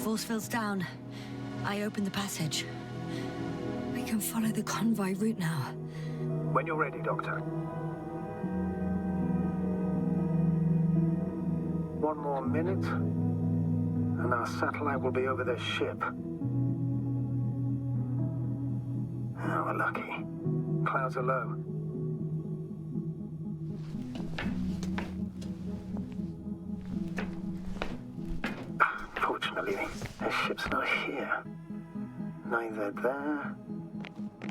force field's down. I opened the passage. We can follow the convoy route now. When you're ready, Doctor. One more minute, and our satellite will be over their ship. Oh, we're lucky. Clouds are low. Fortunately, their ship's not here. Neither there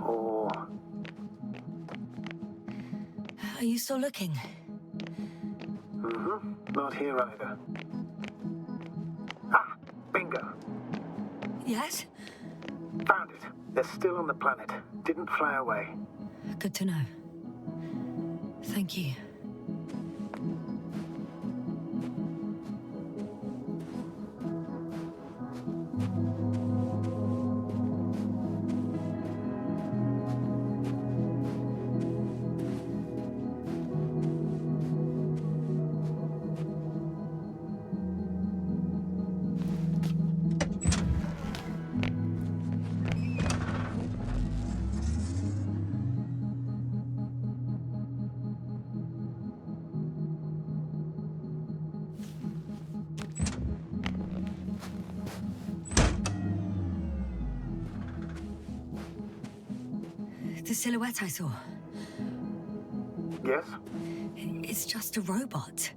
or... Are you still looking? Mm-hmm. Not here either. Ah, bingo. Yes? Found it. They're still on the planet. Didn't fly away. Good to know. Thank you. The silhouette I saw. Yes? It's just a robot.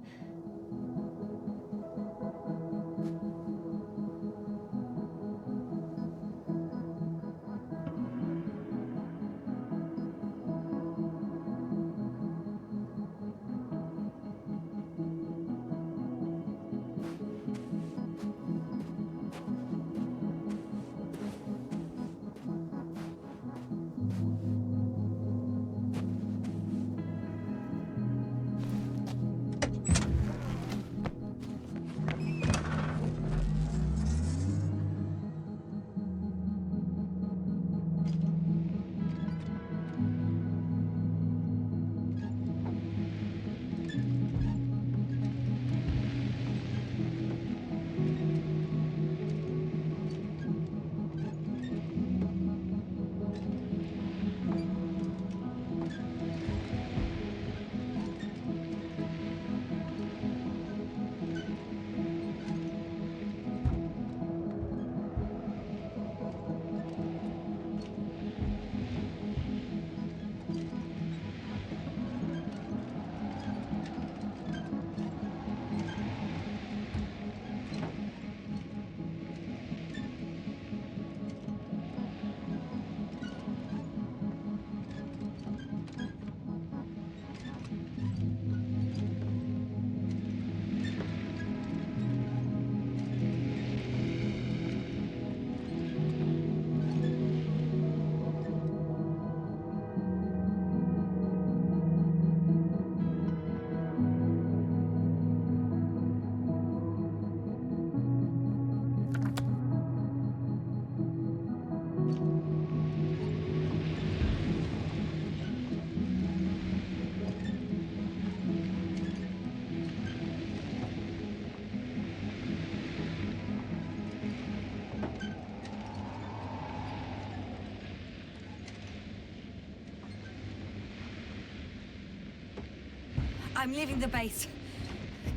I'm leaving the base.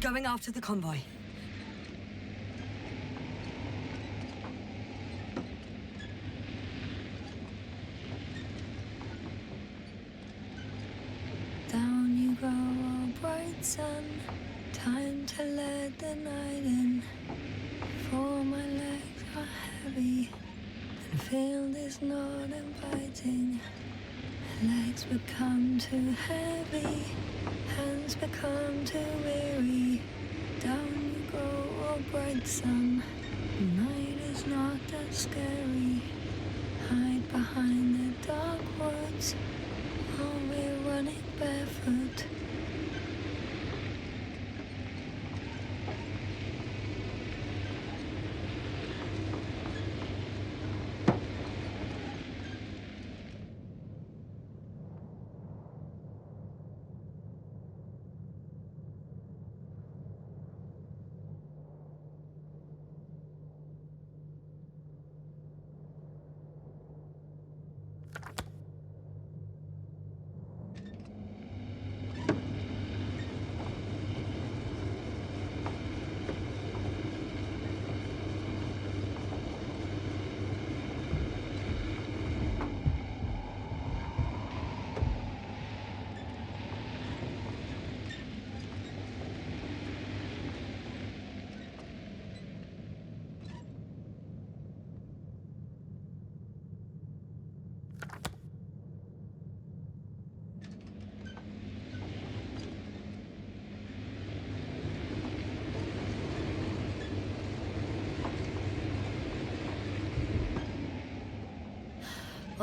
Going after the convoy. Down you go, oh bright sun. Time to let the night in. For my legs are heavy. And the field is not inviting. Legs become too heavy. Hands become too weary. Down you go, oh bright sun. Night is not that scary. Hide behind the dark woods. While we're running barefoot.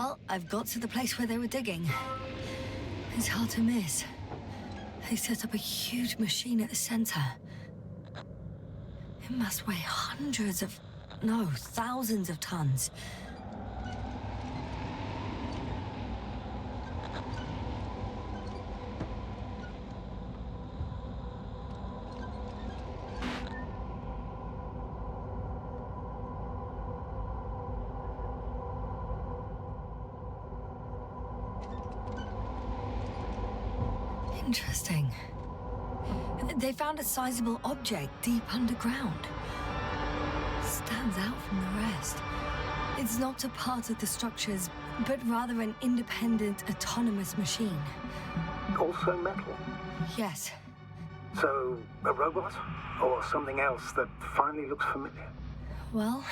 Well, I've got to the place where they were digging. It's hard to miss. They set up a huge machine at the center. It must weigh thousands of tons. Interesting. They found a sizable object deep underground. Stands out from the rest. It's not a part of the structures, but rather an independent, autonomous machine. Also metal? Yes. So, a robot? Or something else that finally looks familiar? Well,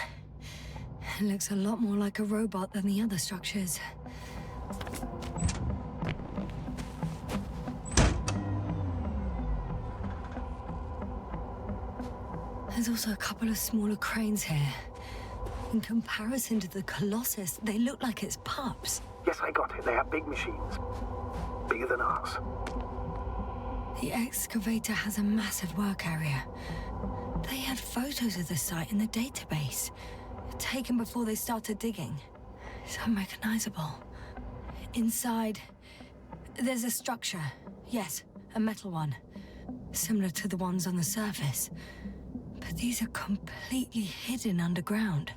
it looks a lot more like a robot than the other structures. There's also a couple of smaller cranes here. In comparison to the Colossus, they look like it's pups. Yes, I got it. They have big machines. Bigger than ours. The excavator has a massive work area. They had photos of the site in the database, taken before they started digging. It's unrecognizable. Inside, there's a structure. Yes, a metal one. Similar to the ones on the surface. But these are completely hidden underground.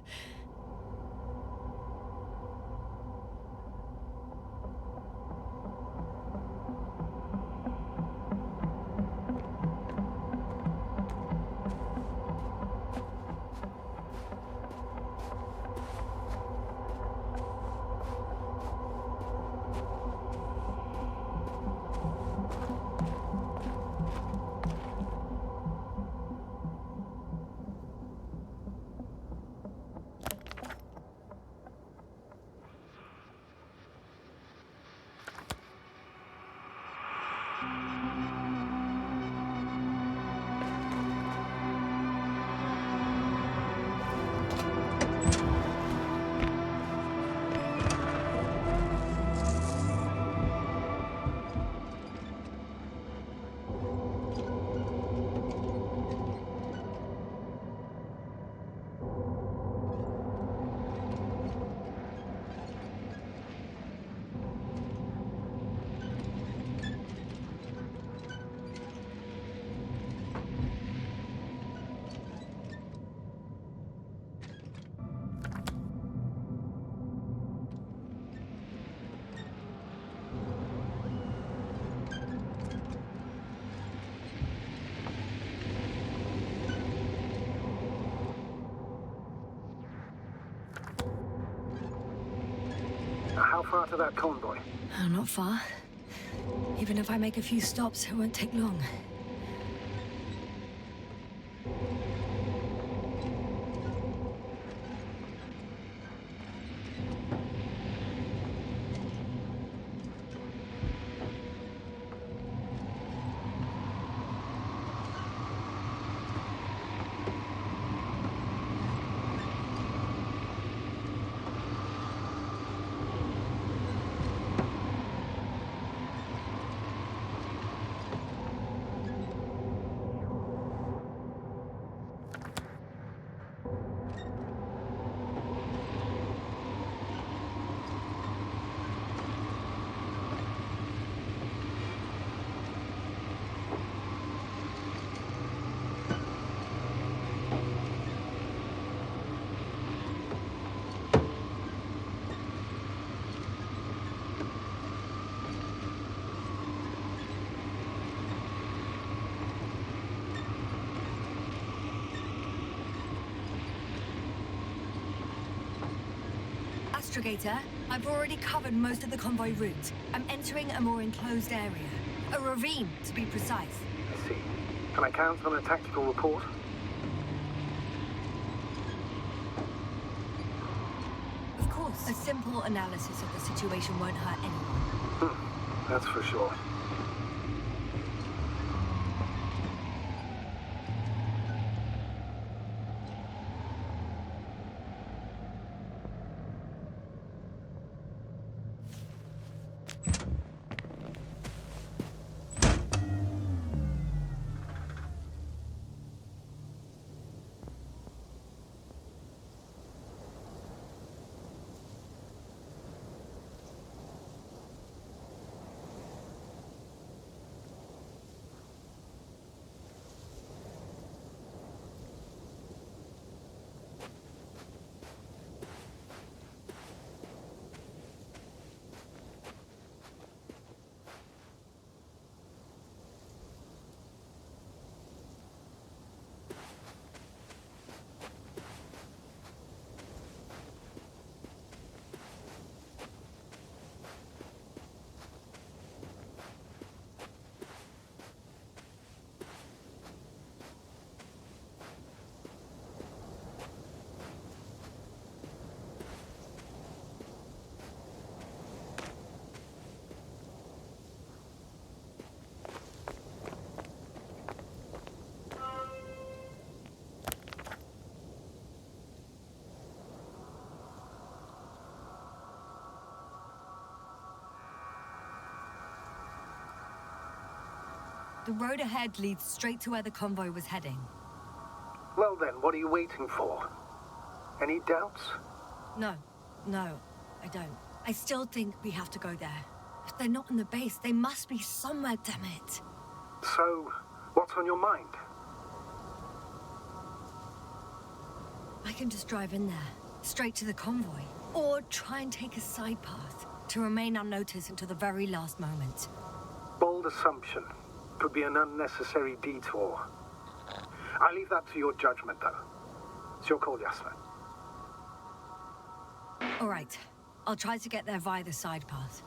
How far to that convoy? Oh, not far. Even if I make a few stops, it won't take long. Astrogator, I've already covered most of the convoy route. I'm entering a more enclosed area. A ravine, to be precise. I see. Can I count on a tactical report? Of course. A simple analysis of the situation won't hurt anyone. That's for sure. The road ahead leads straight to where the convoy was heading. Well then, what are you waiting for? Any doubts? No, I don't. I still think we have to go there. If they're not in the base, they must be somewhere, damn it. So, what's on your mind? I can just drive in there, straight to the convoy. Or try and take a side path, to remain unnoticed until the very last moment. Bold assumption. Could be an unnecessary detour. I leave that to your judgment, though. It's your call, Yasna. All right. I'll try to get there via the side path.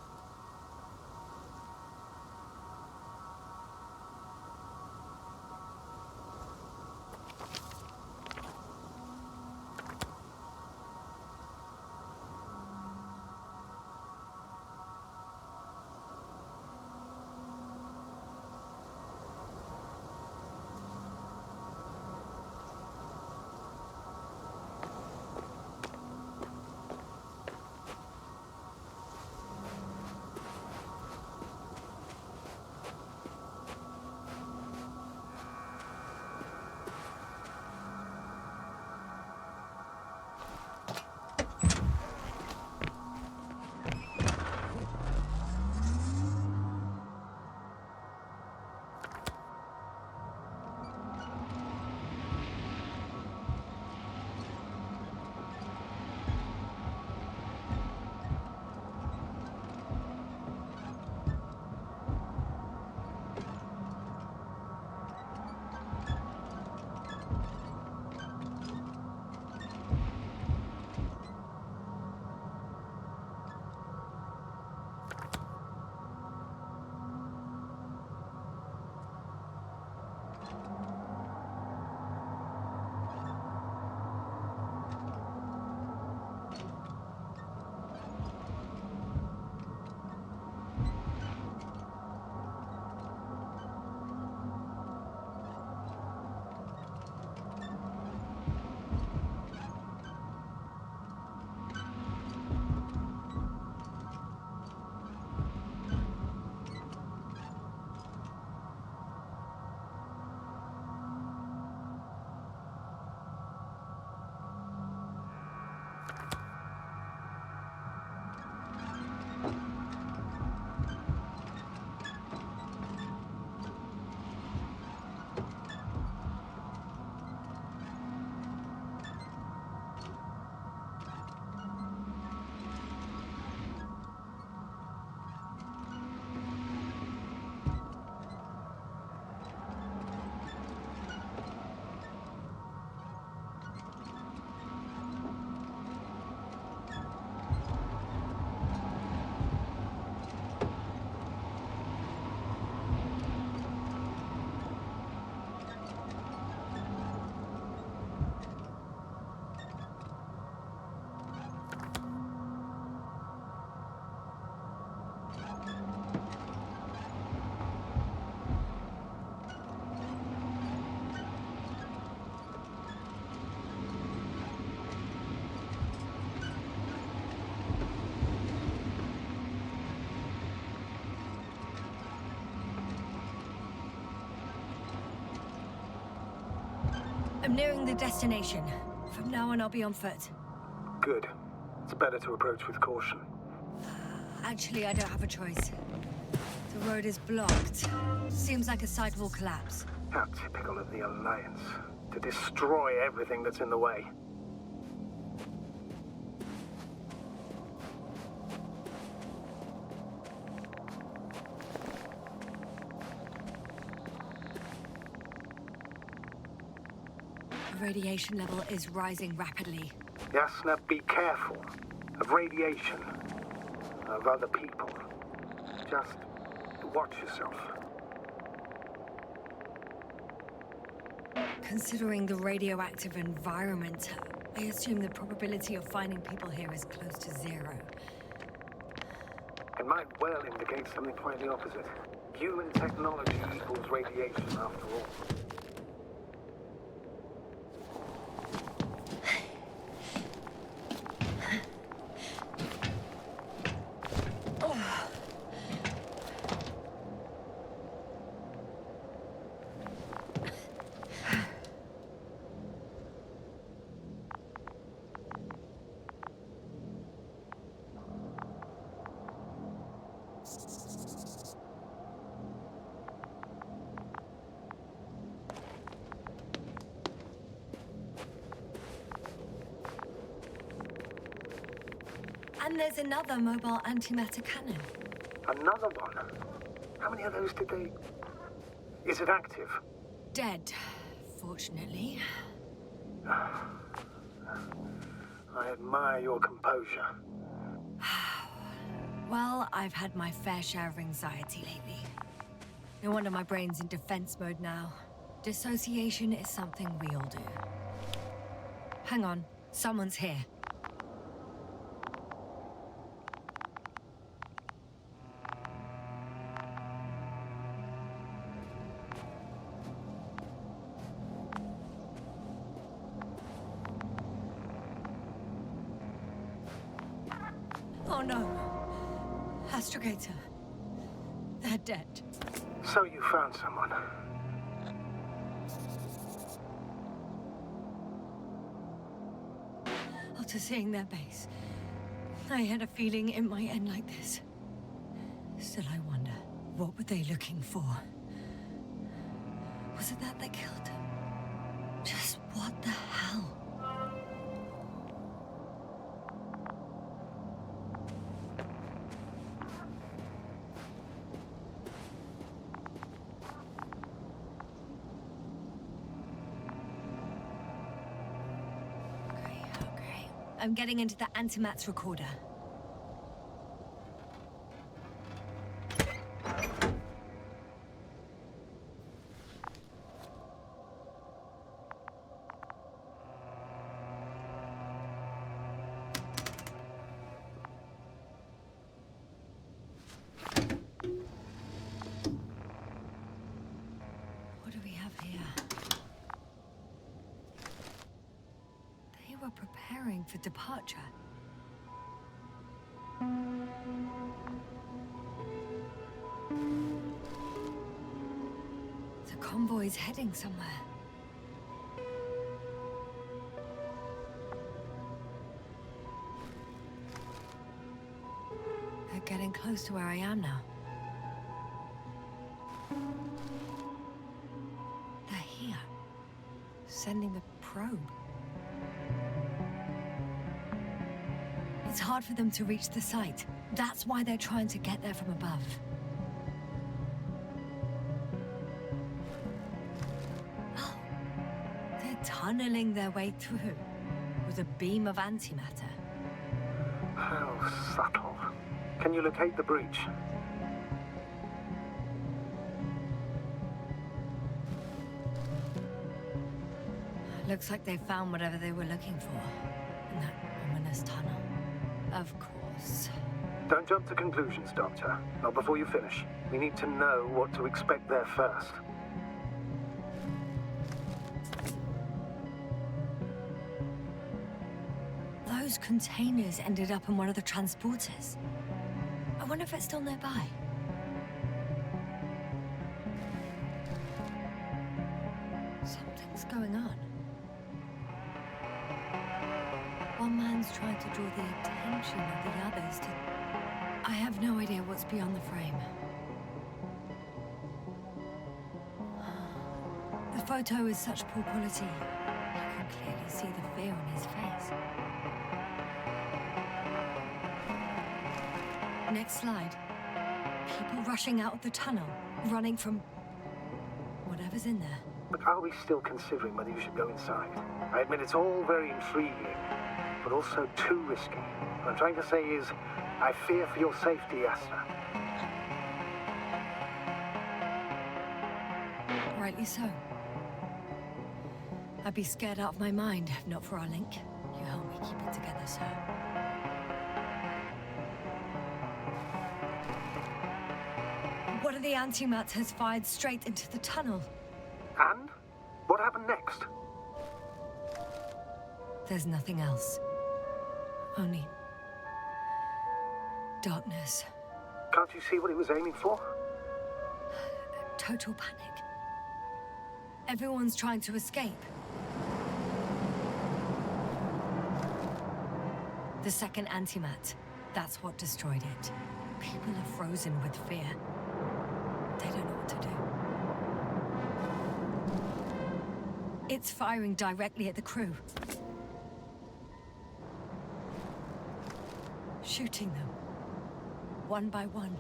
I'm nearing the destination. From now on, I'll be on foot. Good. It's better to approach with caution. Actually, I don't have a choice. The road is blocked. Seems like a site will collapse. How typical of the Alliance. To destroy everything that's in the way. The radiation level is rising rapidly. Yasna, be careful. Of radiation. Of other people. Just watch yourself. Considering the radioactive environment, I assume the probability of finding people here is close to zero. It might well indicate something quite the opposite. Human technology equals radiation, after all. And there's another mobile antimatter cannon. Another one? How many of those did they... Is it active? Dead, fortunately. I admire your composure. Well, I've had my fair share of anxiety lately. No wonder my brain's in defense mode now. Dissociation is something we all do. Hang on, someone's here. Oh no. Astrogator. They're dead. So you found someone. After seeing their base, I had a feeling it might end like this. Still, I wonder, what were they looking for? Was it that they killed him? Just what the hell? Okay. I'm getting into the antimat's recorder. What do we have here? They were preparing for departure. The convoy's heading somewhere. They're getting close to where I am now. They're here, sending a probe. It's hard for them to reach the site. That's why they're trying to get there from above. Oh, they're tunneling their way through with a beam of antimatter. How subtle. Can you locate the breach? Looks like they found whatever they were looking for in that ominous tunnel. Of course. Don't jump to conclusions, Doctor. Not before you finish. We need to know what to expect there first. Those containers ended up in one of the transporters. I wonder if it's still nearby. Something's going on. One man's trying to draw the attention of the others to... I have no idea what's beyond the frame. The photo is such poor quality. You can clearly see the fear on his face. Next slide. People rushing out of the tunnel, running from... whatever's in there. But are we still considering whether you should go inside? I admit it's all very intriguing, but also too risky. What I'm trying to say is, I fear for your safety, Yasna. Rightly so. I'd be scared out of my mind if not for our link. You help me keep it together, sir. One of the antimats has fired straight into the tunnel. And? What happened next? There's nothing else. Only... darkness. Can't you see what it was aiming for? Total panic. Everyone's trying to escape. The second antimat. That's what destroyed it. People are frozen with fear. They don't know what to do. It's firing directly at the crew. shooting them, one by one.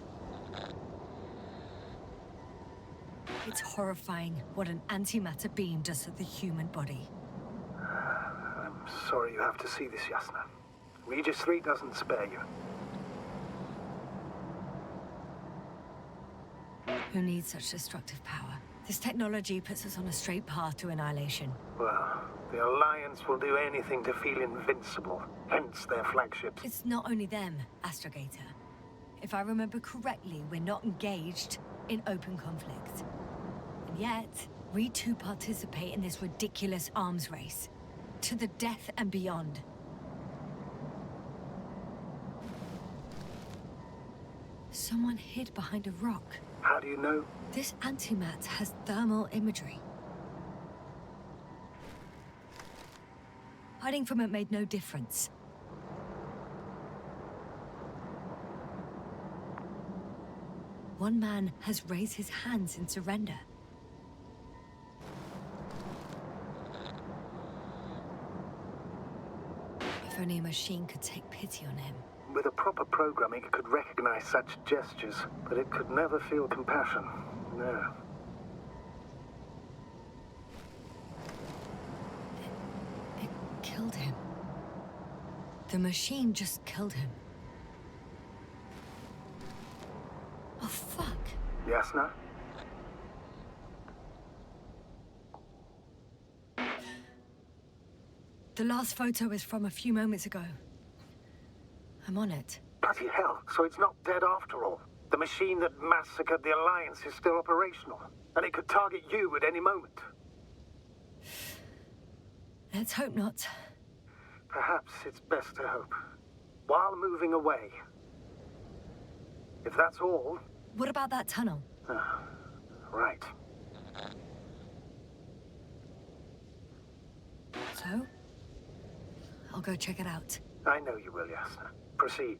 It's horrifying what an antimatter beam does to the human body. I'm sorry you have to see this, Yasna. Regis III doesn't spare you. Who needs such destructive power? This technology puts us on a straight path to annihilation. Well, the Alliance will do anything to feel invincible, hence their flagship. It's not only them, Astrogator. If I remember correctly, we're not engaged in open conflict. And yet, we too participate in this ridiculous arms race. To the death and beyond. Someone hid behind a rock. How do you know? This antimat has thermal imagery. Hiding from it made no difference. One man has raised his hands in surrender. If only a machine could take pity on him. With a proper programming, it could recognize such gestures, but it could never feel compassion. No. It killed him. The machine just killed him. Oh, fuck. Yasna? The last photo is from a few moments ago. I'm on it. Bloody hell, so it's not dead after all. The machine that massacred the Alliance is still operational, and it could target you at any moment. Let's hope not. Perhaps it's best to hope. While moving away. If that's all... What about that tunnel? Right. So? I'll go check it out. I know you will, Yasna. Proceed.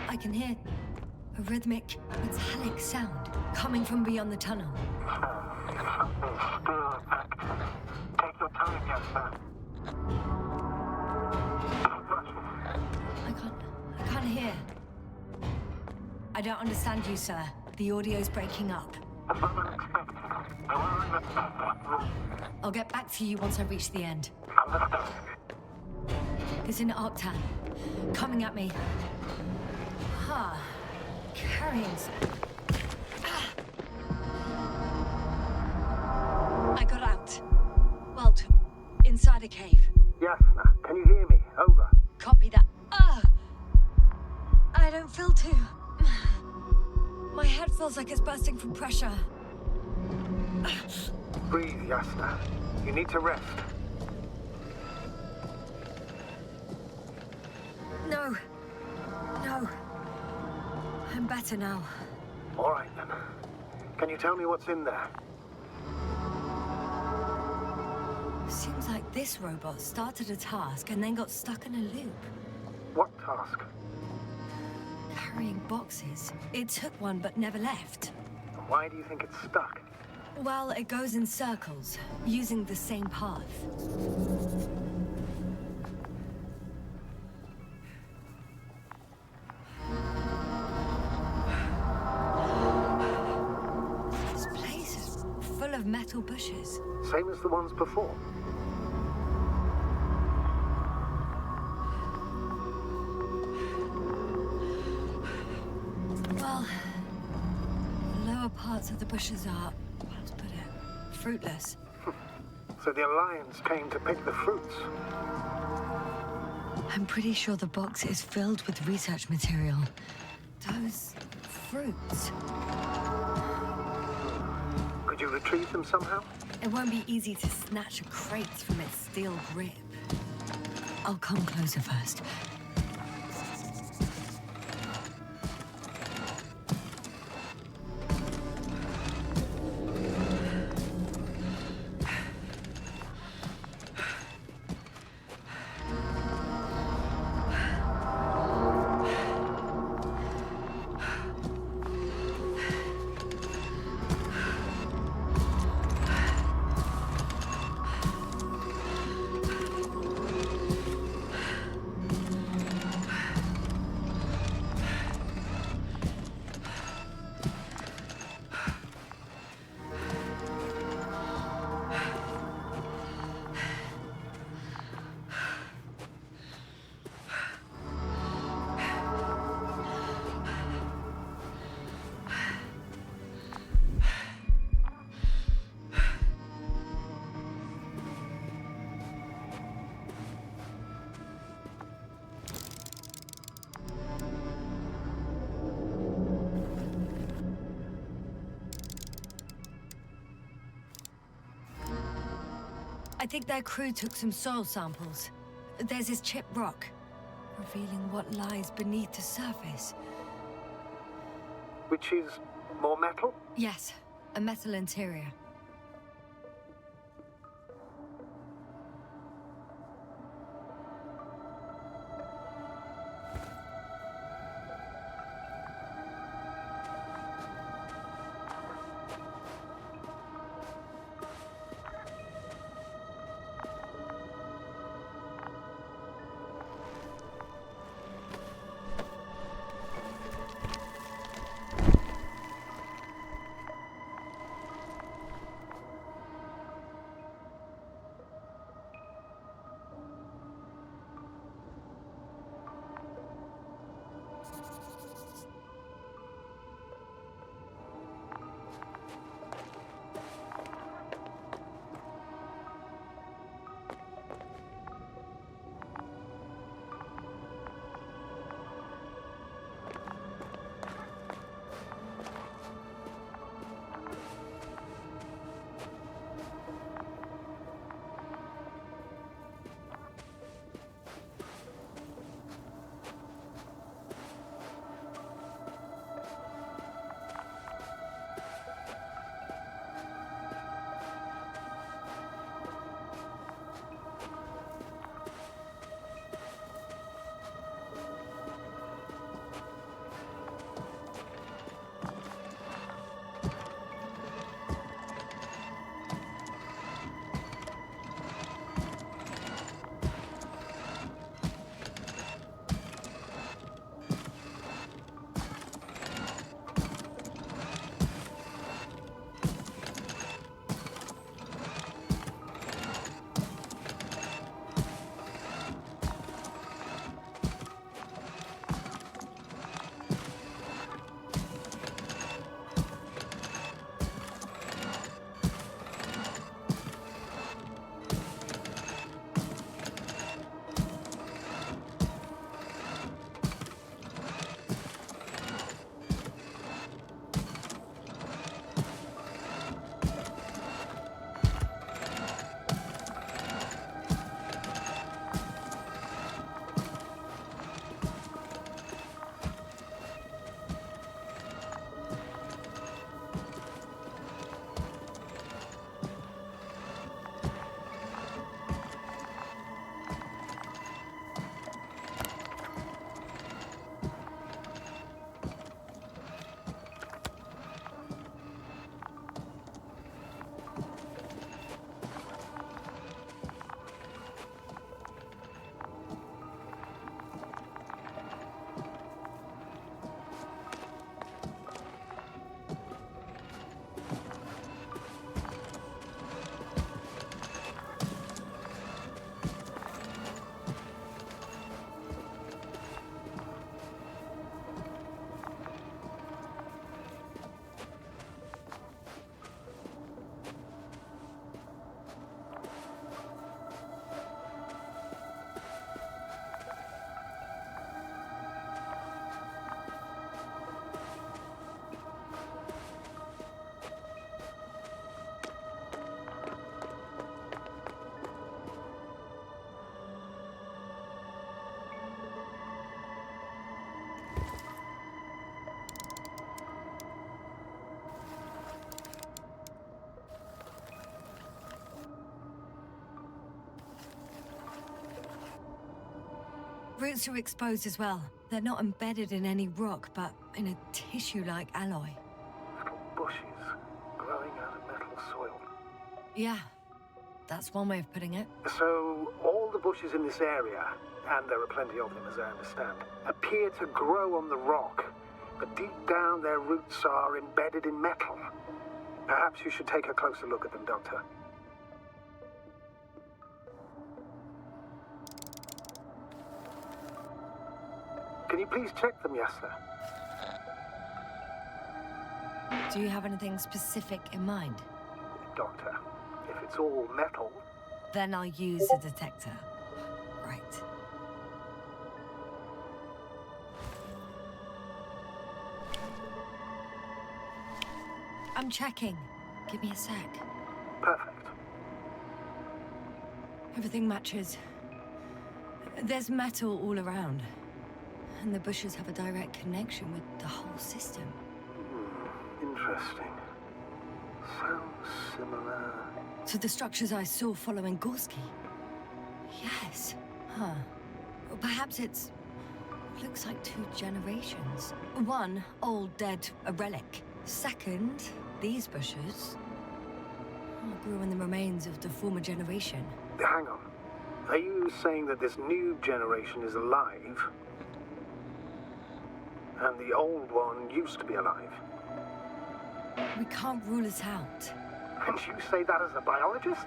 I can hear a rhythmic, metallic sound coming from beyond the tunnel. Take your time, Yasna. I can't hear. I don't understand you, sir. The audio's breaking up. I'll get back to you once I reach the end. It's an Octan. Coming at me. Carrying I got out. Well, inside a cave. Yasna, can you hear me? Over. Copy that. I don't feel too... My head feels like it's bursting from pressure. Breathe, Yasna. You need to rest. No. I'm better now. All right, then. Can you tell me what's in there? Seems like this robot started a task and then got stuck in a loop. What task? Carrying boxes. It took one but never left. Why do you think it's stuck? Well, it goes in circles, using the same path. This place is full of metal bushes. Same as the ones before. So the bushes are, how to put it, fruitless. So the Alliance came to pick the fruits. I'm pretty sure the box is filled with research material. Those fruits. Could you retrieve them somehow? It won't be easy to snatch a crate from its steel grip. I'll come closer first. I think their crew took some soil samples. There's this chipped rock, revealing what lies beneath the surface. Which is more metal? Yes, a metal interior. Roots are exposed as well. They're not embedded in any rock, but in a tissue-like alloy. Little bushes growing out of metal soil. Yeah, that's one way of putting it. So, all the bushes in this area, and there are plenty of them as I understand, appear to grow on the rock, but deep down their roots are embedded in metal. Perhaps you should take a closer look at them, Doctor. Can you please check them, Yasna? Do you have anything specific in mind? Doctor, if it's all metal... Then I'll use a detector. Right. I'm checking. Give me a sec. Perfect. Everything matches. There's metal all around. And the bushes have a direct connection with the whole system. Interesting. So similar... To the structures I saw following Gorski. Yes. Huh. Well, perhaps it's... looks like 2 generations. One, old, dead, a relic. Second, these bushes grew in the remains of the former generation. Hang on. Are you saying that this new generation is alive? And the old one used to be alive? We can't rule it out. And you say that as a biologist?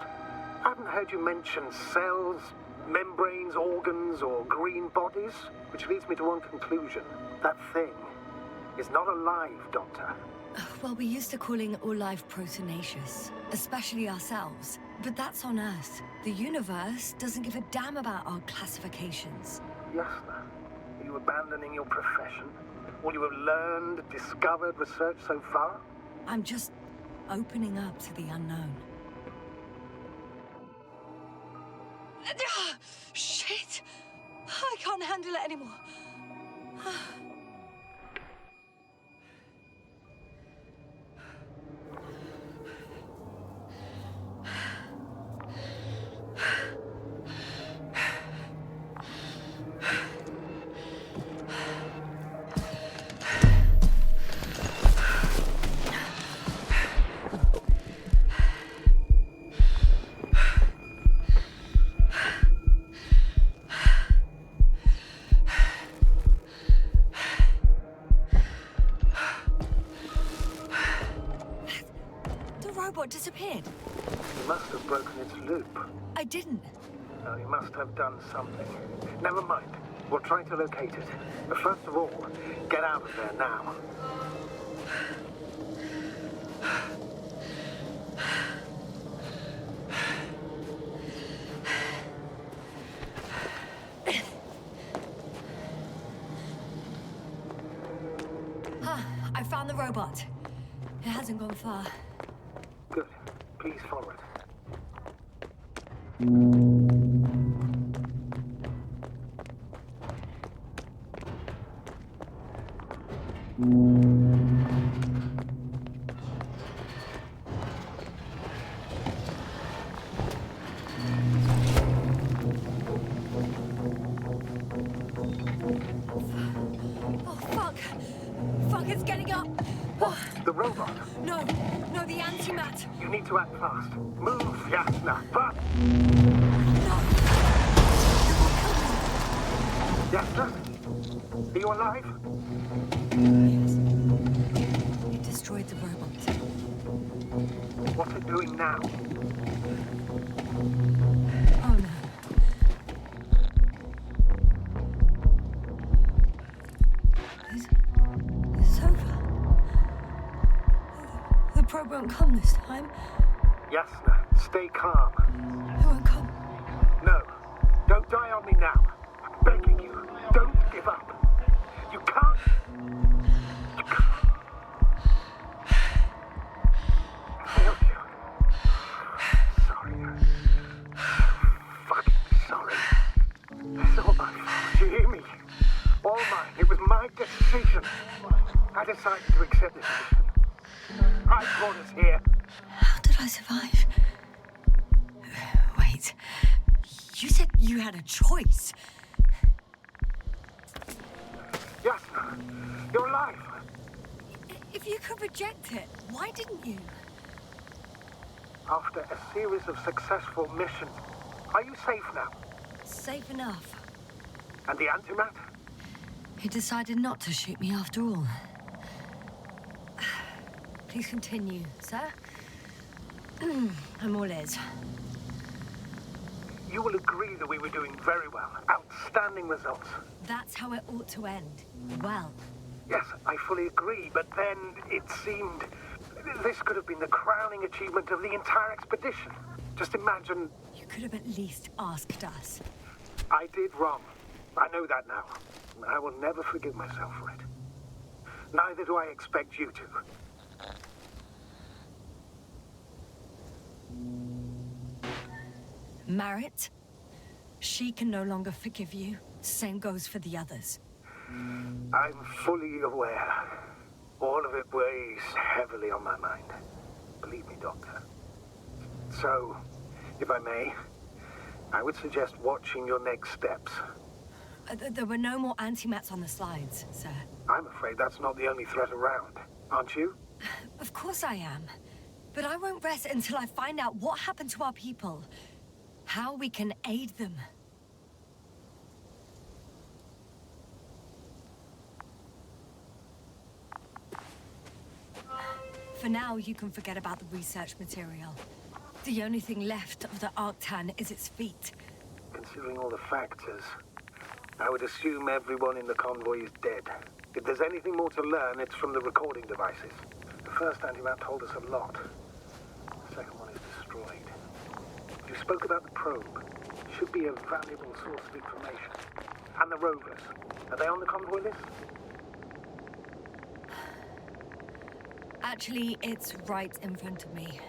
I haven't heard you mention cells, membranes, organs, or green bodies, which leads me to one conclusion. That thing is not alive, Doctor. Well, we used to calling all life proteinaceous, especially ourselves. But that's on Earth. The universe doesn't give a damn about our classifications. Yasna, are you abandoning your profession? All you have learned, discovered, researched so far? I'm just opening up to the unknown. Shit! I can't handle it anymore. Disappeared. You must have broken its loop. I didn't. No, you must have done something. Never mind. We'll try to locate it. But first of all, get out of there now. I found the robot. It hasn't gone far. Good. Please follow it. Oh, fuck. Fuck, it's getting up. What? The robot? No, the antimat. You need to act fast. Move, Yasna. Fast. No. Yasna? Are you alive? Yes. It destroyed the robot. What's it doing now? Oh, no. It's over. The probe won't come this time. Yasna, stay calm. It won't come. No, don't die on me now. I'm begging you, don't give up. You can't. You can't. I failed you. Sorry. Fucking sorry. It's all my fault. You hear me? All mine. It was my decision. I decided to accept this mission. I brought us here. How did I survive? Wait. You said you had a choice. Yasna, you're alive. If you could reject it, why didn't you? After a series of successful missions, are you safe now? Safe enough. And the antimat? He decided not to shoot me after all. Please continue, sir. I'm all ears. You will agree that we were doing very well. Outstanding results. That's how it ought to end. Well. Yes, I fully agree, but then it seemed this could have been the crowning achievement of the entire expedition. Just imagine... You could have at least asked us. I did wrong. I know that now. I will never forgive myself for it. Neither do I expect you to. Marit? She can no longer forgive you. Same goes for the others. I'm fully aware. All of it weighs heavily on my mind. Believe me, Doctor. So, if I may, I would suggest watching your next steps. There were no more antimats on the slides, sir. I'm afraid that's not the only threat around, aren't you? Of course I am. But I won't rest until I find out what happened to our people. How we can aid them. For now, you can forget about the research material. The only thing left of the Arctan is its feet. Considering all the factors, I would assume everyone in the convoy is dead. If there's anything more to learn, it's from the recording devices. The first antimat told us a lot. The second one is destroyed. You spoke about the probe. Should be a valuable source of information. And the rovers. Are they on the convoy list? Actually, it's right in front of me.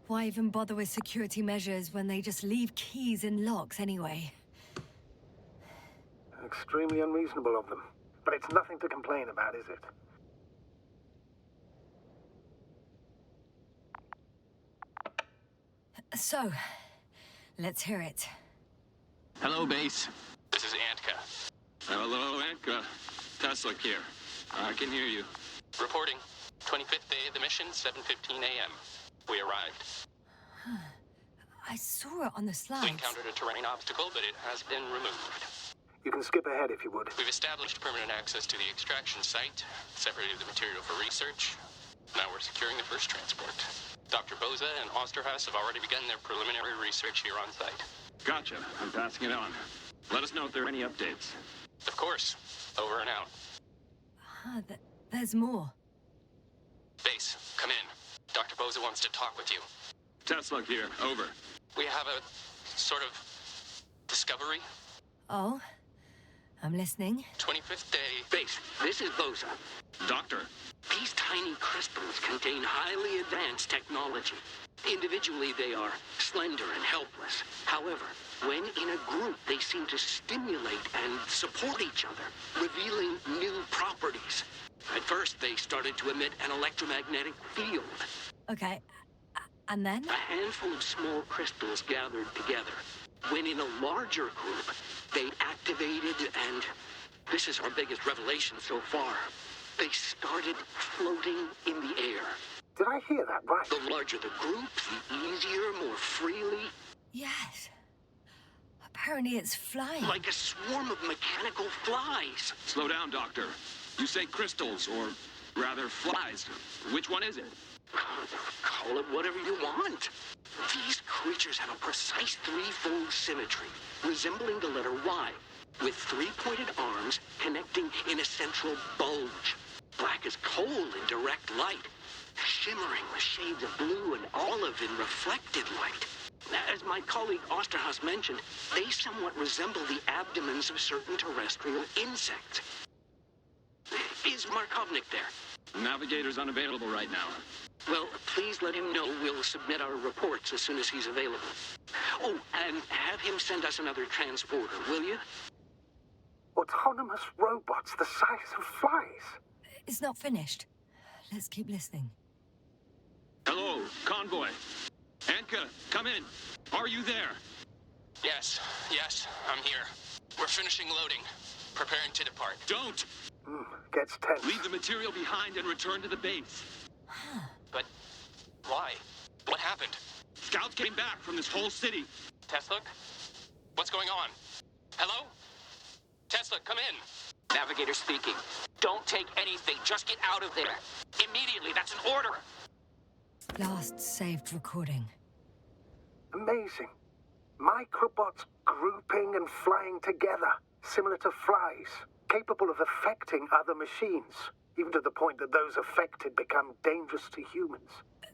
Why even bother with security measures when they just leave keys in locks anyway? Extremely unreasonable of them. But it's nothing to complain about, is it? So, let's hear it. Hello, base. This is Antka. Hello, Antka. Tesla here. I can hear you. Reporting. 25th day of the mission, 7:15 a.m. We arrived. I saw it on the We slides. encountered a terrain obstacle, but it has been removed. You can skip ahead if you would. We've established permanent access to the extraction site, separated the material for research. Now we're securing the first transport. Dr. Boza and Osterhaus have already begun their preliminary research here on site. Gotcha. I'm passing it on. Let us know if there are any updates. Of course. Over and out. There's more. Base, come in. Dr. Boza Boza wants to talk with you. Tesla here, over. We have a sort of discovery. Oh? I'm listening. 25th day. Base, this is Boza. Doctor, These tiny crystals contain highly advanced technology. Individually, they are slender and helpless. However, when in a group, they seem to stimulate and support each other, revealing new properties. At first, they started to emit an electromagnetic field. Okay. And then? A handful of small crystals gathered together. When in a larger group, they activated and... this is our biggest revelation so far. They started floating in the air. Did I hear that right? The larger the group, the easier, more freely. Yes. Apparently it's flying. Like a swarm of mechanical flies. slow down, Doctor. You say crystals, or rather flies. Which one is it? Call it whatever you want. These creatures have a precise threefold symmetry, resembling the letter Y, with three-pointed arms connecting in a central bulge. Black as coal in direct light, shimmering with shades of blue and olive in reflected light. As my colleague Osterhaus mentioned, they somewhat resemble the abdomens of certain terrestrial insects. Is Markovnik there? Navigator's unavailable right now. Well, please let him know we'll submit our reports as soon as he's available. Oh, and have him send us another transporter, will you? Autonomous robots the size of flies. It's not finished. Let's keep listening. Hello, convoy. Anka, come in. Are you there? Yes, I'm here. We're finishing loading. Preparing to depart. Don't! Gets tense. Leave the material behind and return to the base. But why? What happened? Scouts came back from this whole city. Tesla? What's going on? Hello? Tesla, come in. Navigator speaking. Don't take anything. Just get out of there. Immediately. That's an order. Last saved recording. Amazing. Microbots grouping and flying together, similar to flies, capable of affecting other machines, even to the point that those affected become dangerous to humans.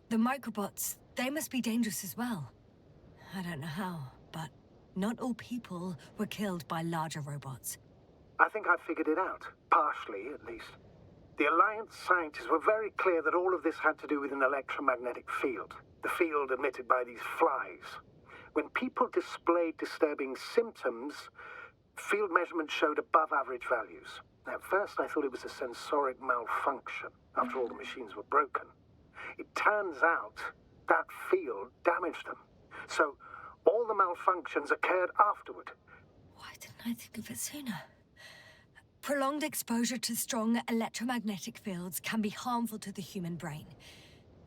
The microbots, they must be dangerous as well. I don't know how, but not all people were killed by larger robots. I think I figured it out, partially at least. The Alliance scientists were very clear that all of this had to do with an electromagnetic field, the field emitted by these flies. When people displayed disturbing symptoms, field measurements showed above average values. At first, I thought it was a sensoric malfunction, after all the machines were broken. It turns out that field damaged them. So, all the malfunctions occurred afterward. Why didn't I think of it sooner? Prolonged exposure to strong electromagnetic fields can be harmful to the human brain.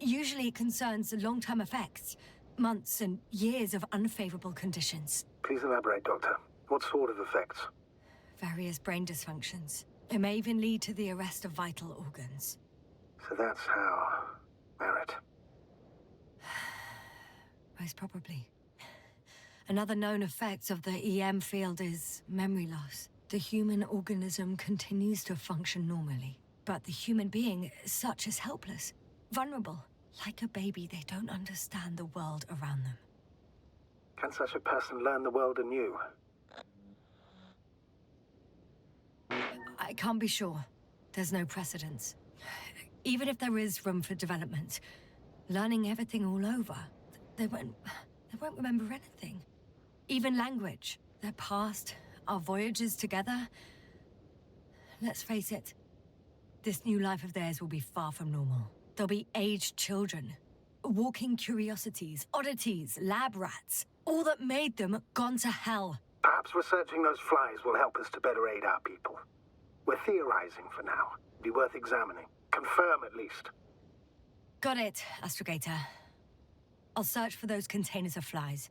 Usually it concerns the long-term effects, months and years of unfavorable conditions. Please elaborate, Doctor. What sort of effects? Various brain dysfunctions. It may even lead to the arrest of vital organs. So that's how... Merit. Most probably. Another known effect of the EM field is memory loss. The human organism continues to function normally, but the human being as such is helpless, vulnerable. Like a baby, they don't understand the world around them. Can such a person learn the world anew? I can't be sure. There's no precedence. Even if there is room for development, learning everything all over, they won't remember anything. Even language, their past, our voyages together. Let's face it, this new life of theirs will be far from normal. They'll be aged children, walking curiosities, oddities, lab rats. All that made them gone to hell. Perhaps researching those flies will help us to better aid our people. We're theorizing for now. Be worth examining. Confirm at least. Got it, Astrogator. I'll search for those containers of flies.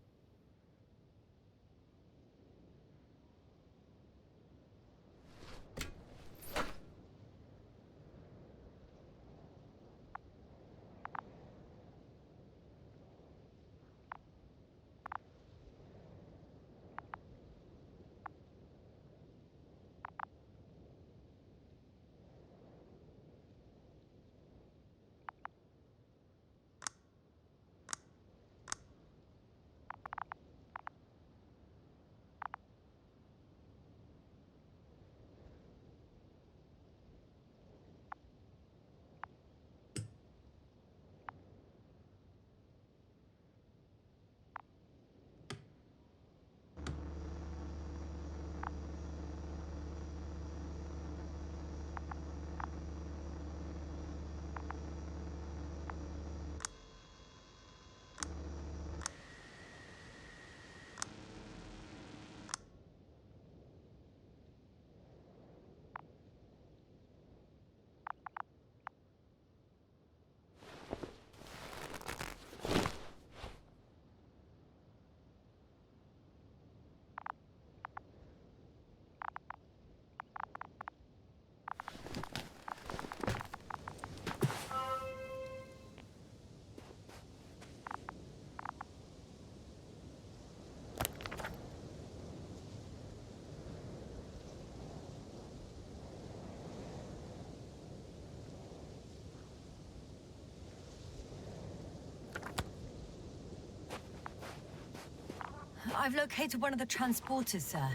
I've located one of the transporters, sir.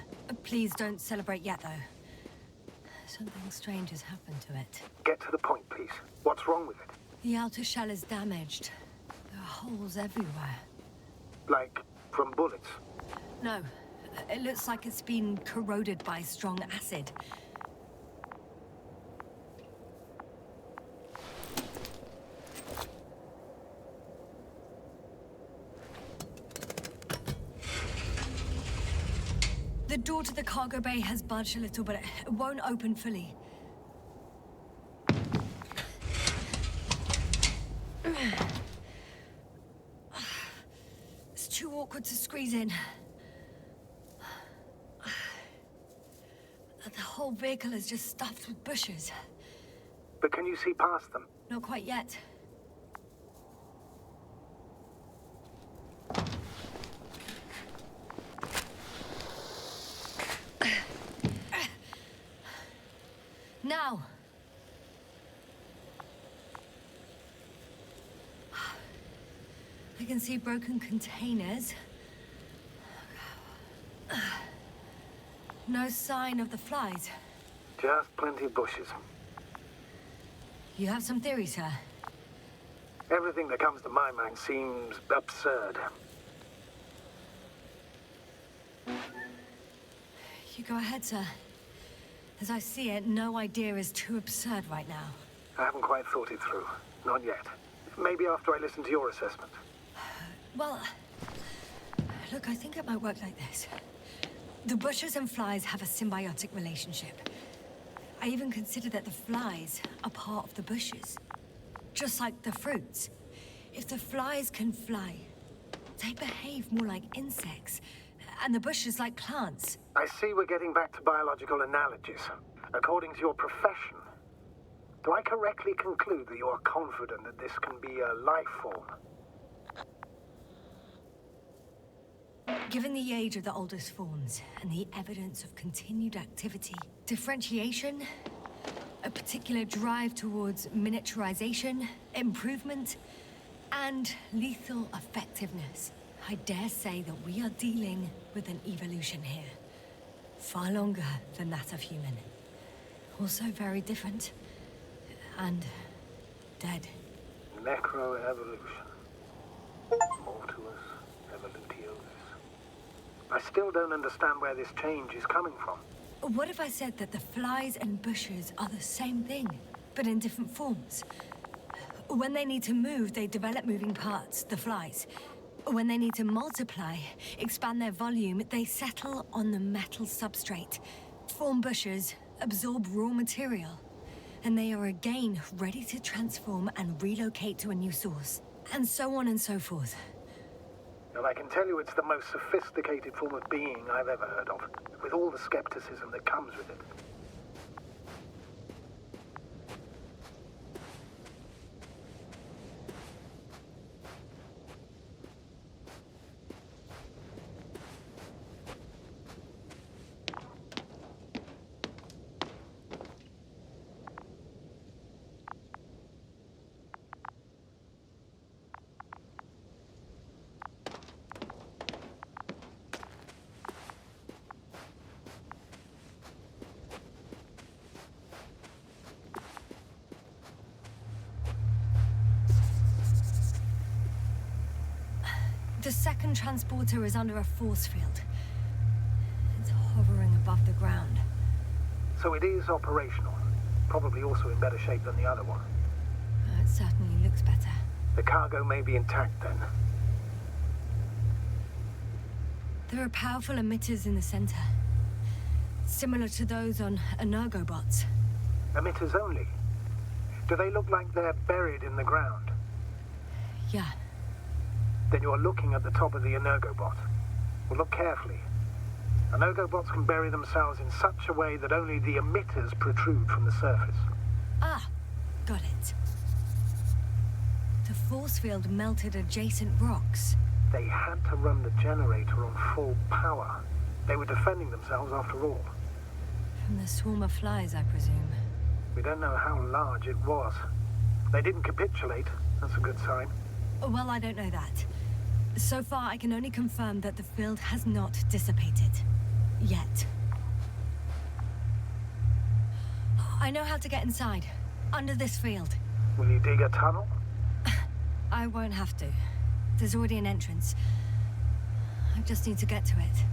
Please don't celebrate yet, though. Something strange has happened to it. Get to the point, please. What's wrong with it? The outer shell is damaged. There are holes everywhere. Like, from bullets? No, it looks like it's been corroded by strong acid. The door to the cargo bay has budged a little, but it won't open fully. It's too awkward to squeeze in. The whole vehicle is just stuffed with bushes. But can you see past them? Not quite yet. Now. I can see broken containers. No sign of the flies. Just plenty of bushes. You have some theories, sir? Everything that comes to my mind seems absurd. You go ahead, sir. As I see it, no idea is too absurd right now. I haven't quite thought it through. Not yet. Maybe after I listen to your assessment. Well, look, I think it might work like this. The bushes and flies have a symbiotic relationship. I even consider that the flies are part of the bushes. Just like the fruits. If the flies can fly, they behave more like insects, and the bushes like plants. I see we're getting back to biological analogies. According to your profession, do I correctly conclude that you are confident that this can be a life form? Given the age of the oldest forms and the evidence of continued activity, differentiation, a particular drive towards miniaturization, improvement, and lethal effectiveness, I dare say that we are dealing with an evolution here. Far longer than that of human. Also very different. And dead. Necroevolution. Mortuus evolutio. I still don't understand where this change is coming from. What if I said that the flies and bushes are the same thing, but in different forms? When they need to move, they develop moving parts, the flies. When they need to multiply, expand their volume, they settle on the metal substrate, form bushes, absorb raw material, and they are again ready to transform and relocate to a new source, and so on and so forth. And I can tell you it's the most sophisticated form of being I've ever heard of, with all the skepticism that comes with it. The second transporter is under a force field. It's hovering above the ground. So it is operational. Probably also in better shape than the other one. It certainly looks better. The cargo may be intact then. There are powerful emitters in the center. Similar to those on energobots. Emitters only? Do they look like they're buried in the ground? Yeah. Then you're looking at the top of the energobot. Well, look carefully. Energobots can bury themselves in such a way that only the emitters protrude from the surface. Ah, got it. The force field melted adjacent rocks. They had to run the generator on full power. They were defending themselves after all. From the swarm of flies, I presume. We don't know how large it was. They didn't capitulate. That's a good sign. Well, I don't know that. So far, I can only confirm that the field has not dissipated. Yet. I know how to get inside. Under this field. Will you dig a tunnel? I won't have to. There's already an entrance. I just need to get to it.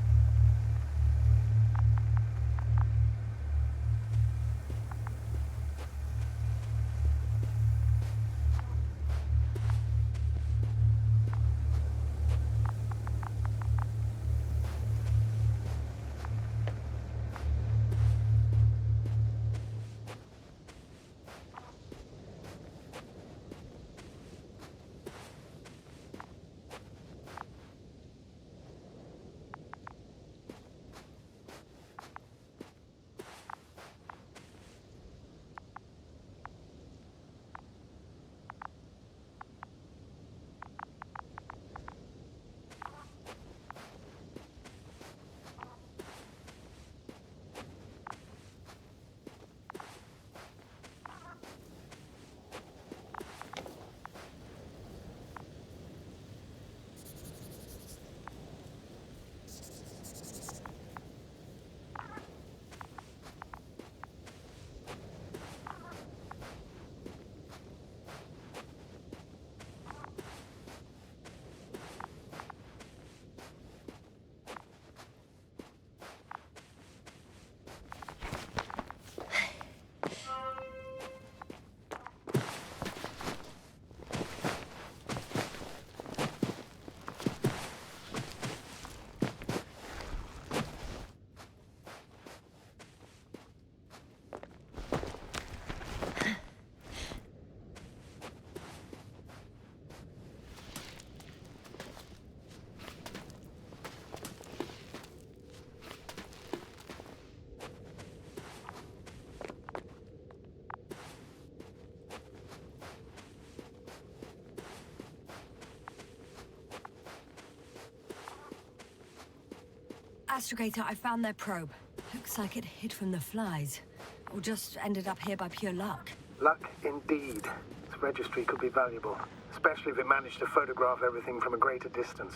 Astrogator, I found their probe. Looks like it hid from the flies. Or just ended up here by pure luck. Luck indeed. This registry could be valuable, especially if it managed to photograph everything from a greater distance.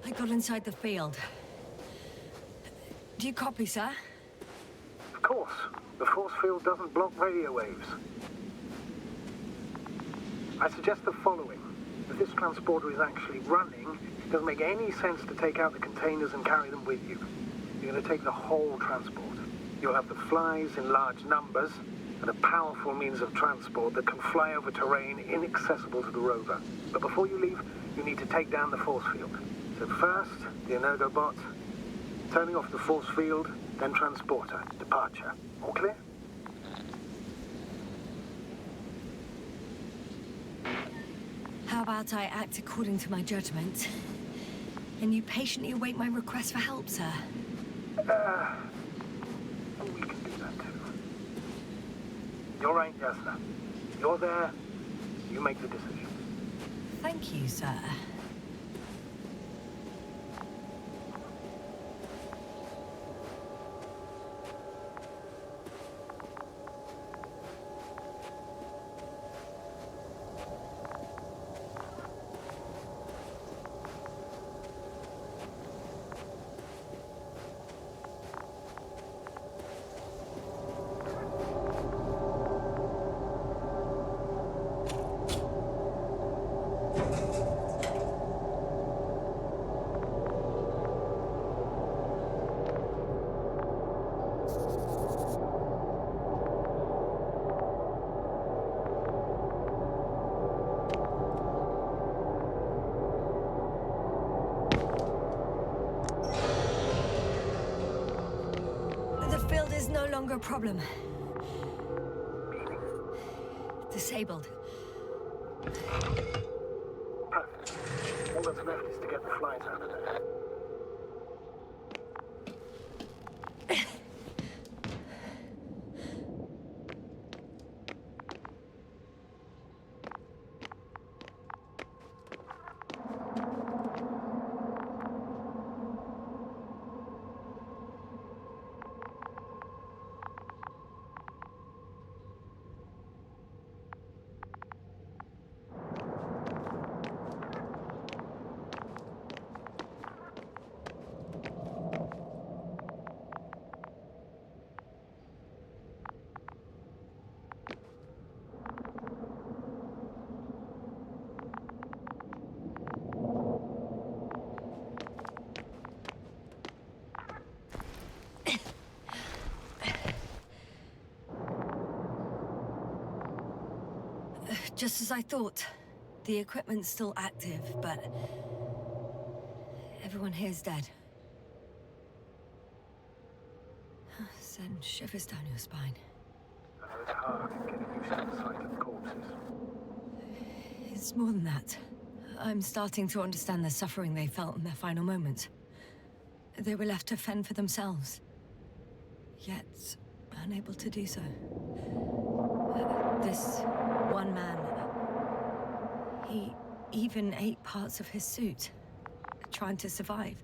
I got inside the field. Do you copy, sir? Of course. The force field doesn't block radio waves. I suggest the following. If this transporter is actually running, it doesn't make any sense to take out the containers and carry them with you. You're going to take the whole transport. You'll have the flies in large numbers, and a powerful means of transport that can fly over terrain inaccessible to the rover. But before you leave, you need to take down the force field. So first, the Energobot, turning off the force field, then transporter, departure. All clear? How about I act according to my judgment, and you patiently await my request for help, sir? We can do that too. You're right, Yasna. You're there. You make the decision. Thank you, sir. is no longer a problem. Meaning? Disabled. Perfect. All that's left is to get the flight out of there. Just as I thought. The equipment's still active, but everyone here's dead. Send shivers down your spine. I know it's hard getting used to the sight of corpses. It's more than that. I'm starting to understand the suffering they felt in their final moments. They were left to fend for themselves, yet unable to do so. This one man, he even ate parts of his suit, trying to survive.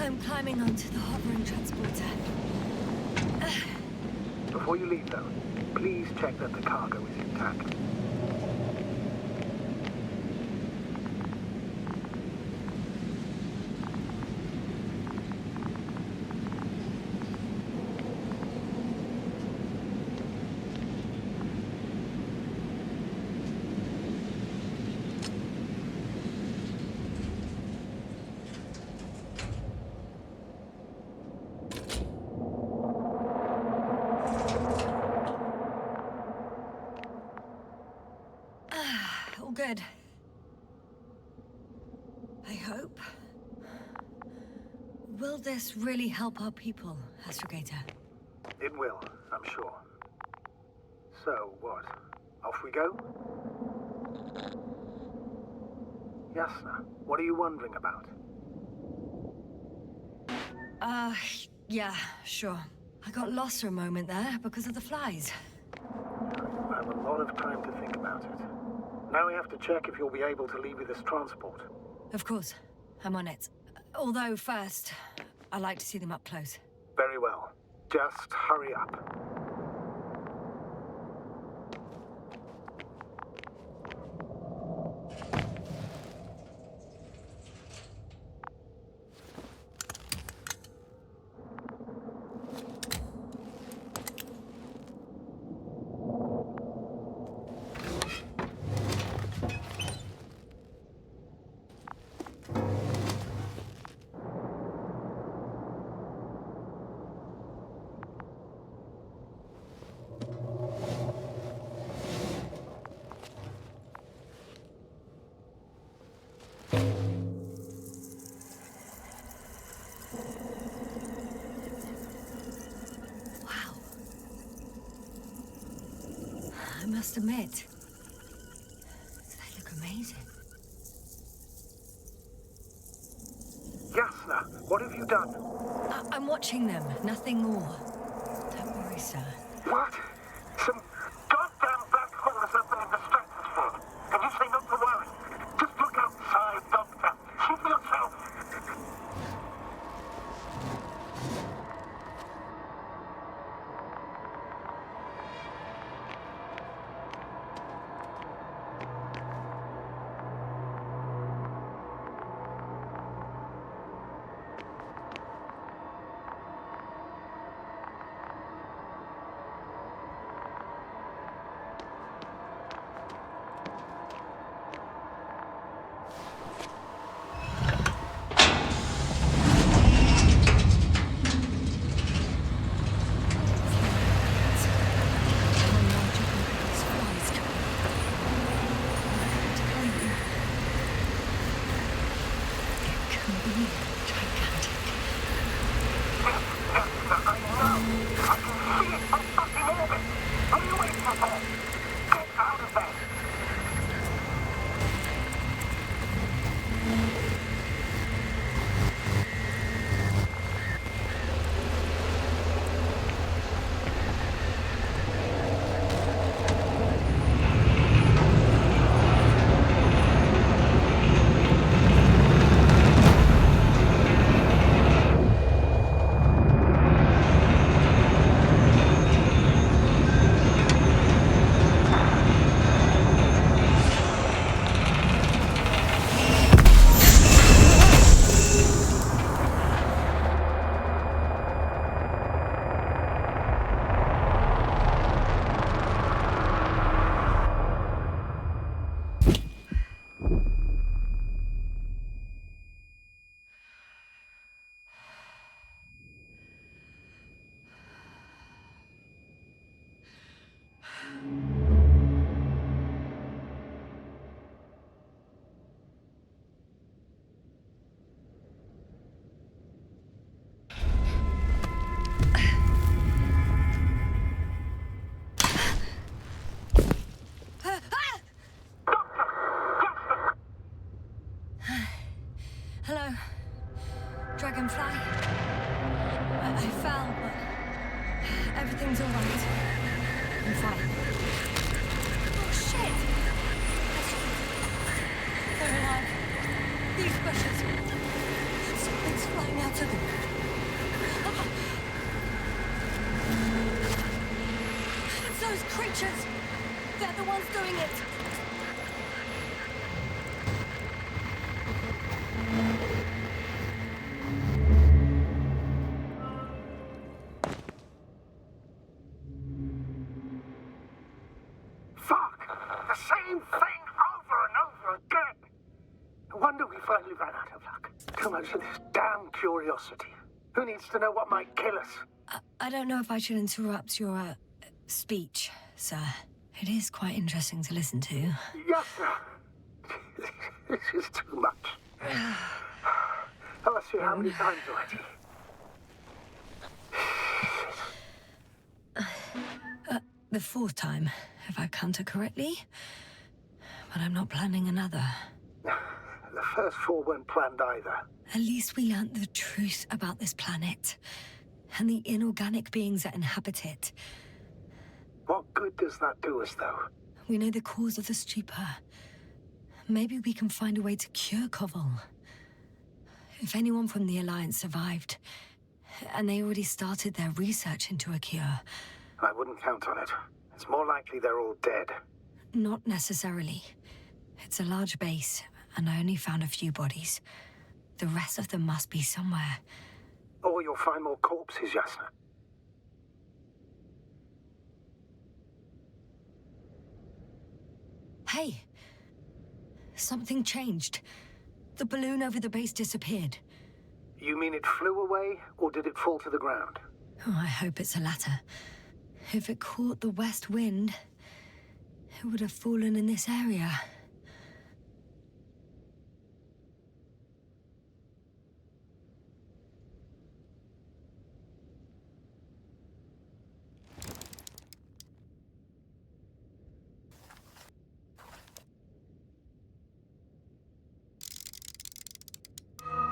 I'm climbing onto the hovering transporter. Before you leave, though, please check that the cargo is intact. All good. I hope. Will this really help our people, Astrogator? It will, I'm sure. So, what? Off we go? Yasna, what are you wondering about? Yeah, sure. I got lost for a moment there because of the flies. You have a lot of time to think about it. Now we have to check if you'll be able to leave with this transport. Of course, I'm on it. Although first, I'd like to see them up close. Very well. Just hurry up. I must admit, they look amazing. Yasna, what have you done? I'm watching them, nothing more. Don't worry, sir. What? Some goddamn black hole is opening the stratosphere. And you say not to worry. Just look outside, Doctor. See for yourself. Hello, Dragonfly. I fell, but everything's all right. I'm fine. Oh, shit! They're alive. These bushes. Something's flying out of them. It's those creatures. They're the ones doing it. Fuck! The same thing over and over again! No wonder we finally ran out of luck. Too much of this damn curiosity. Who needs to know what might kill us? I don't know if I should interrupt your, speech, sir. It is quite interesting to listen to. Yes, sir. This is too much. I've asked you how many times already? The fourth time, if I count it correctly. But I'm not planning another. The first four weren't planned either. At least we learnt the truth about this planet. And the inorganic beings that inhabit it. What good does that do us, though? We know the cause of the stupor. Maybe we can find a way to cure Koval. If anyone from the Alliance survived, and they already started their research into a cure. I wouldn't count on it. It's more likely they're all dead. Not necessarily. It's a large base, and I only found a few bodies. The rest of them must be somewhere. Or you'll find more corpses, Yasna. Hey! Something changed. The balloon over the base disappeared. You mean it flew away, or did it fall to the ground? Oh, I hope it's the latter. If it caught the west wind, it would have fallen in this area.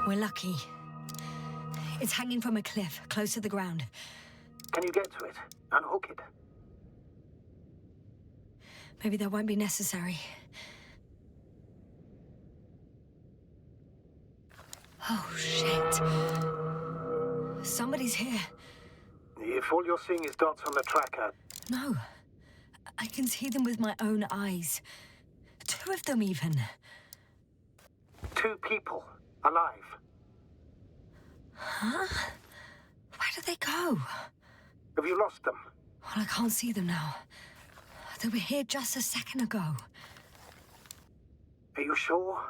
We're lucky. It's hanging from a cliff, close to the ground. Can you get to it? Unhook it? Maybe that won't be necessary. Oh, shit. Somebody's here. If all you're seeing is dots on the tracker... No. I can see them with my own eyes. 2 of them, even. 2 people. Alive. Huh? Where did they go? Have you lost them? Well, I can't see them now. They were here just a second ago. Are you sure?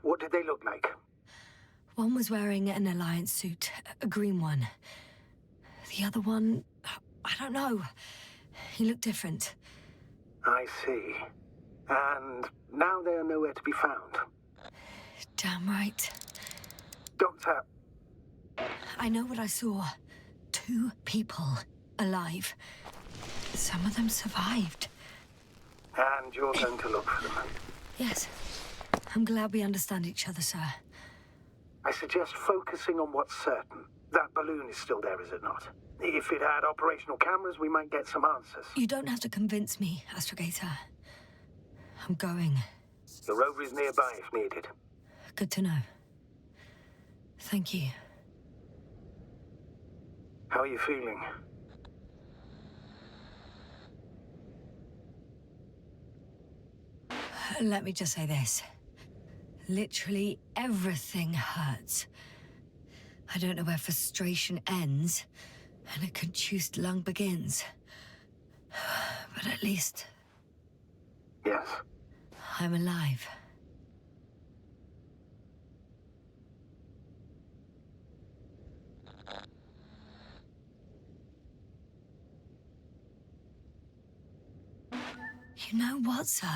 What did they look like? One was wearing an Alliance suit, a green one. The other one, I don't know. He looked different. I see. And now they are nowhere to be found. Damn right. Doctor... I know what I saw. 2 people alive. Some of them survived. And you're going to look for them. Yes. I'm glad we understand each other, sir. I suggest focusing on what's certain. That balloon is still there, is it not? If it had operational cameras, we might get some answers. You don't have to convince me, Astrogator. I'm going. The rover is nearby if needed. Good to know. Thank you. How are you feeling? Let me just say this. Literally everything hurts. I don't know where frustration ends and a contused lung begins. But at least Yes. I'm alive. You know what, sir?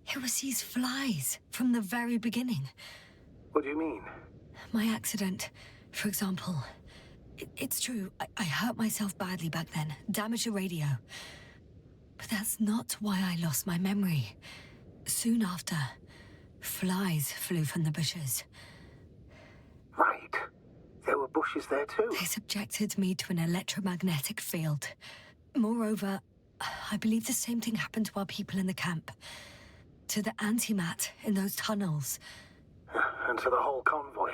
It was these flies from the very beginning. What do you mean? My accident, for example. It's true, I hurt myself badly back then, damaged a radio. But that's not why I lost my memory. Soon after, flies flew from the bushes. Right. There were bushes there too. They subjected me to an electromagnetic field. Moreover, I believe the same thing happened to our people in the camp. To the antimat in those tunnels. And to the whole convoy.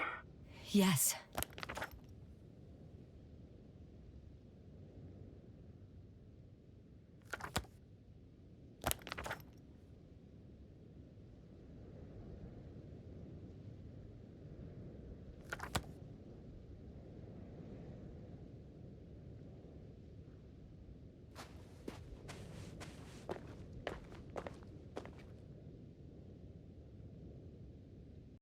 Yes.